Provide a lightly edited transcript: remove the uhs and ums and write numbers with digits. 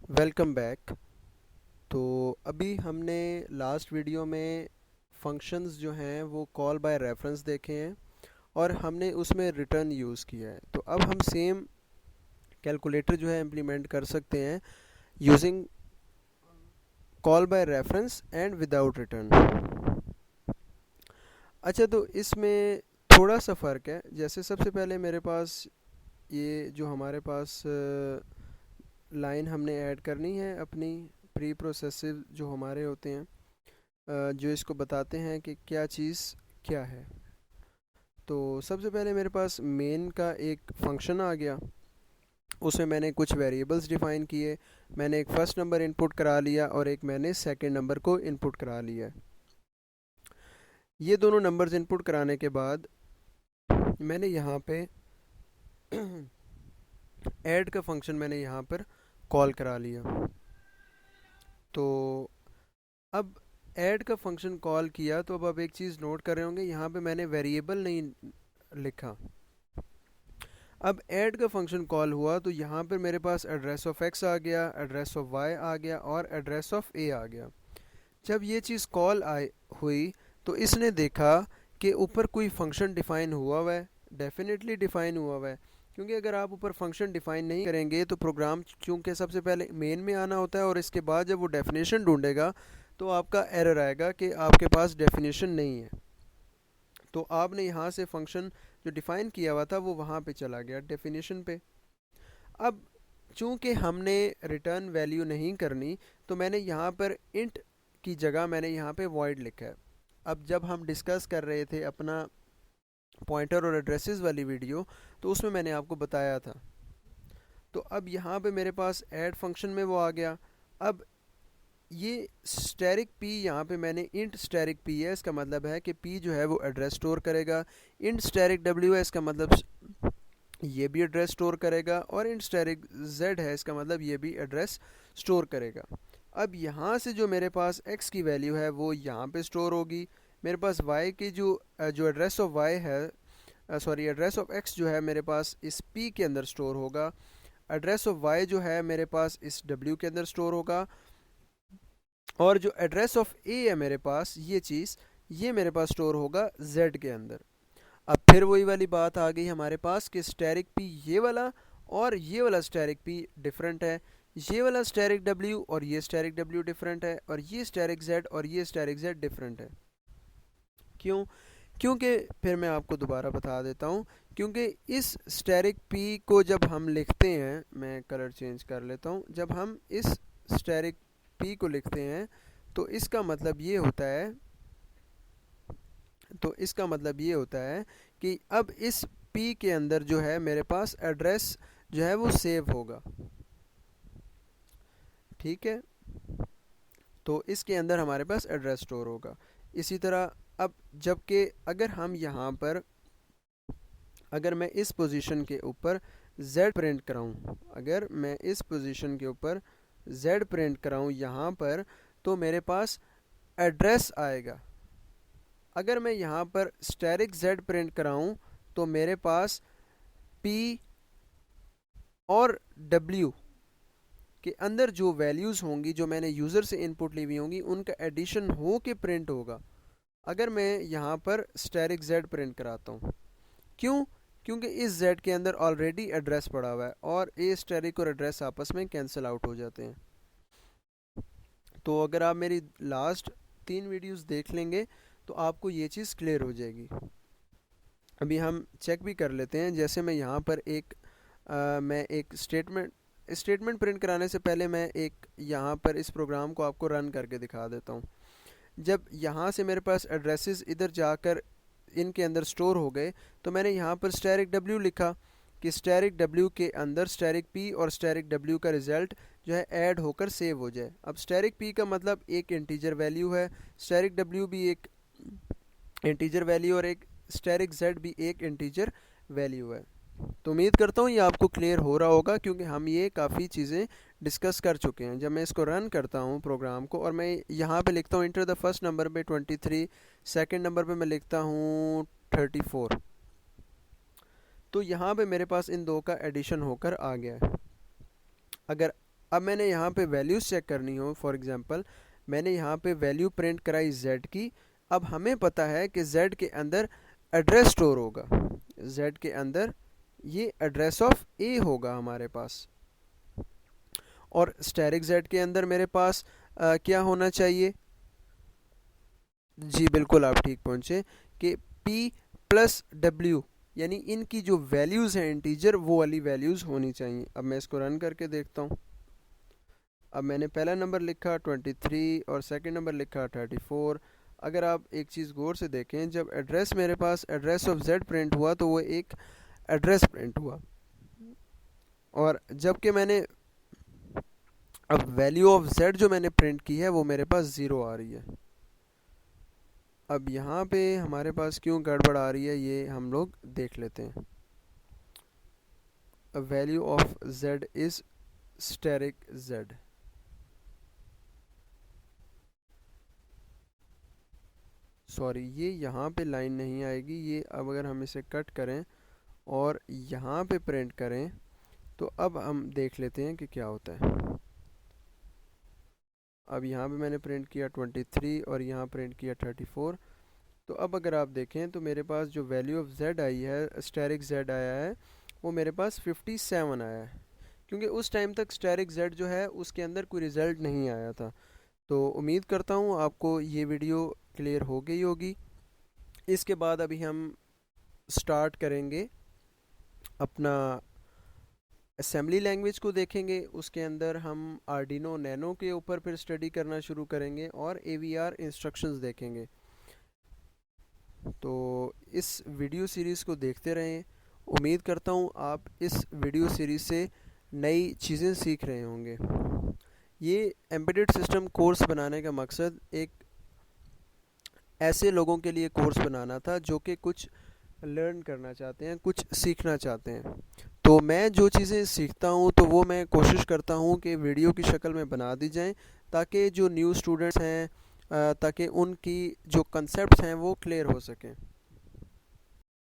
Welcome back. तो अभी हमने लास्ट वीडियो में फंक्शंस जो हैं वो कॉल बाय रेफरेंस देखे हैं और हमने उसमें रिटर्न यूज़ किया है। तो अब हम सेम कैलकुलेटर जो है इम्प्लीमेंट कर सकते हैं using call by reference and without return. अच्छा, तो इसमें थोड़ा सा फ़र्क है। जैसे सबसे पहले मेरे पास ये जो हमारे पास लाइन हमने ऐड करनी है अपनी प्री प्रोसेसिव जो हमारे होते हैं, जो इसको बताते हैं कि क्या चीज़ क्या है। तो सबसे पहले मेरे पास मेन का एक फंक्शन आ गया। उसमें मैंने कुछ वेरिएबल्स डिफ़ाइन किए। मैंने एक फ़र्स्ट नंबर इनपुट करा लिया और एक मैंने सेकंड नंबर को इनपुट करा लिया। ये दोनों नंबर्स इनपुट कराने के बाद मैंने यहाँ पे ऐड का फंक्शन मैंने यहाँ पर कॉल करा लिया। तो अब ऐड का फंक्शन कॉल किया तो अब आप एक चीज़ नोट कर रहे होंगे, यहाँ पे मैंने वेरिएबल नहीं लिखा। अब ऐड का फंक्शन कॉल हुआ तो यहाँ पर मेरे पास एड्रेस ऑफ एक्स आ गया, एड्रेस ऑफ वाई आ गया और एड्रेस ऑफ ए आ गया। जब ये चीज़ कॉल आई हुई तो इसने देखा कि ऊपर कोई फंक्शन डिफ़ाइन हुआ है। डेफिनेटली डिफ़ाइन हुआ है, क्योंकि अगर आप ऊपर फंक्शन डिफ़ाइन नहीं करेंगे तो प्रोग्राम चूँकि सबसे पहले मेन में आना होता है और इसके बाद जब वो डेफिनेशन ढूंढेगा तो आपका एरर आएगा कि आपके पास डेफिनेशन नहीं है। तो आपने यहाँ से फंक्शन जो डिफ़ाइन किया हुआ था वो वहाँ पे चला गया डेफिनेशन पे। अब चूँकि हमने रिटर्न वैल्यू नहीं करनी तो मैंने यहाँ पर इंट की जगह मैंने यहाँ पे वॉइड लिखा है। अब जब हम डिस्कस कर रहे थे अपना पॉइंटर और एड्रेसेस वाली वीडियो तो उसमें मैंने आपको बताया था। तो अब यहाँ पे मेरे पास ऐड फंक्शन में वो आ गया। अब ये स्टैरिक पी यहाँ पे मैंने इंट स्टैरिक पी है, इसका मतलब है कि पी जो है वो एड्रेस स्टोर करेगा। इंट स्टैरिक डब्ल्यू है, इसका मतलब ये भी एड्रेस स्टोर करेगा। और इंट स्टैरिक जेड है, इसका मतलब ये भी एड्रेस स्टोर करेगा। अब यहाँ से जो मेरे पास x की वैल्यू है वो यहाँ पे स्टोर होगी। मेरे पास y की जो एड्रेस ऑफ y है, सॉरी एड्रेस ऑफ x जो है मेरे पास इस p के अंदर स्टोर होगा। एड्रेस ऑफ y जो है मेरे पास इस w के अंदर स्टोर होगा। और जो एड्रेस ऑफ a है मेरे पास ये चीज़ ये मेरे पास स्टोर होगा z के अंदर। अब फिर वही वाली बात आ गई हमारे पास कि स्टैरिक p ये वाला और ये वाला स्टैरिक p डिफरेंट है। ये वाला स्टैरिक w और ये स्टैरिक w डिफरेंट है और ये स्टैरिक z और ये स्टैरिक z डिफरेंट है। क्यों? क्योंकि फिर मैं आपको दोबारा बता देता हूँ। क्योंकि इस स्टैरिक p को जब हम लिखते हैं, मैं कलर चेंज कर लेता हूँ, जब हम इस स्टैरिक p को लिखते हैं तो इसका मतलब ये होता है कि अब इस p के अंदर जो है मेरे पास एड्रेस जो है वो सेव होगा। ठीक है, तो इसके अंदर हमारे पास एड्रेस स्टोर होगा। इसी तरह अब जबकि अगर हम यहाँ पर अगर मैं इस पोजीशन के ऊपर z प्रिंट कराऊँ, अगर मैं इस पोजीशन के ऊपर z प्रिंट कराऊँ यहाँ पर, तो मेरे पास एड्रेस आएगा। अगर मैं यहाँ पर स्टैरिक z प्रिंट कराऊँ तो मेरे पास p और w के अंदर जो वैल्यूज़ होंगी जो मैंने यूज़र से इनपुट ली हुई होंगी उनका एडिशन हो के प्रिंट होगा। अगर मैं यहाँ पर स्टैरिक z प्रिंट कराता हूँ, क्यों? क्योंकि इस z के अंदर ऑलरेडी एड्रेस पड़ा हुआ है और ए स्टैरिक और एड्रेस आपस में कैंसिल आउट हो जाते हैं। तो अगर आप मेरी लास्ट 3 वीडियोस देख लेंगे तो आपको ये चीज़ क्लियर हो जाएगी। अभी हम चेक भी कर लेते हैं। जैसे मैं यहाँ पर मैं एक स्टेटमेंट प्रिंट कराने से पहले मैं एक यहाँ पर इस प्रोग्राम को आपको रन करके दिखा देता हूँ। जब यहाँ से मेरे पास एड्रेसेस इधर जाकर इनके अंदर स्टोर हो गए तो मैंने यहाँ पर स्टैरिक w लिखा कि स्टैरिक w के अंदर स्टैरिक p और स्टैरिक w का रिज़ल्ट जो है ऐड होकर सेव हो जाए। अब स्टैरिक p का मतलब एक इंटीजर वैल्यू है, स्टैरिक w भी एक इंटीजर वैल्यू और एक स्टैरिक z भी एक इंटीजर वैल्यू है। तो उम्मीद करता हूँ ये आपको क्लियर हो रहा होगा, क्योंकि हम ये काफ़ी चीज़ें डिस्कस कर चुके हैं। जब मैं इसको रन करता हूँ प्रोग्राम को और मैं यहाँ पे लिखता हूँ इंटर द फर्स्ट नंबर पे 23, सेकंड नंबर पे मैं लिखता हूँ 34, तो यहाँ पे मेरे पास इन दो का एडिशन होकर आ गया है। अगर अब मैंने यहाँ पे वैल्यूज़ चेक करनी हो, फॉर एग्जांपल मैंने यहाँ पे वैल्यू प्रिंट कराई z की। अब हमें पता है कि z के अंदर एड्रेस स्टोर होगा, z के अंदर ये एड्रेस ऑफ a होगा हमारे पास। और स्टैटिक z के अंदर मेरे पास क्या होना चाहिए? जी बिल्कुल, आप ठीक पहुँचे कि p प्लस w, यानी इनकी जो वैल्यूज़ हैं इंटीजर, वो वाली वैल्यूज़ होनी चाहिए। अब मैं इसको रन करके देखता हूँ। अब मैंने पहला नंबर लिखा 23 और सेकंड नंबर लिखा 34। अगर आप एक चीज़ गौर से देखें, जब एड्रेस मेरे पास एड्रेस ऑफ z प्रिंट हुआ तो वो एक एड्रेस प्रिंट हुआ, और जबकि मैंने अब वैल्यू ऑफ z जो मैंने प्रिंट की है वो मेरे पास 0 आ रही है। अब यहाँ पे हमारे पास क्यों गड़बड़ आ रही है ये हम लोग देख लेते हैं। Value of z is static z। Sorry, ये यहाँ पे लाइन नहीं आएगी, ये अब अगर हम इसे कट करें और यहाँ पे प्रिंट करें तो अब हम देख लेते हैं कि क्या होता है। अब यहाँ पे मैंने प्रिंट किया 23 और यहाँ प्रिंट किया 34। तो अब अगर आप देखें तो मेरे पास जो वैल्यू ऑफ z आई है, स्टैटिक z आया है, वो मेरे पास 57 आया है, क्योंकि उस टाइम तक स्टैटिक z जो है उसके अंदर कोई रिज़ल्ट नहीं आया था। तो उम्मीद करता हूँ आपको ये वीडियो क्लियर हो गई होगी। इसके बाद अभी हम स्टार्ट करेंगे अपना असेंबली लैंग्वेज को देखेंगे। उसके अंदर हम आर्डिनो नैनो के ऊपर फिर स्टडी करना शुरू करेंगे और AVR इंस्ट्रक्शंस देखेंगे। तो इस वीडियो सीरीज़ को देखते रहें। उम्मीद करता हूँ आप इस वीडियो सीरीज़ से नई चीज़ें सीख रहे होंगे। ये एम्बेडेड सिस्टम कोर्स बनाने का मकसद एक ऐसे लोगों के लिए कोर्स बनाना था जो कि कुछ लर्न करना चाहते हैं, कुछ सीखना चाहते हैं। तो मैं जो चीज़ें सीखता हूँ तो वो मैं कोशिश करता हूँ कि वीडियो की शक्ल में बना दी जाएं, ताकि जो न्यू स्टूडेंट्स हैं ताकि उनकी जो कंसेप्ट्स हैं वो क्लियर हो सकें।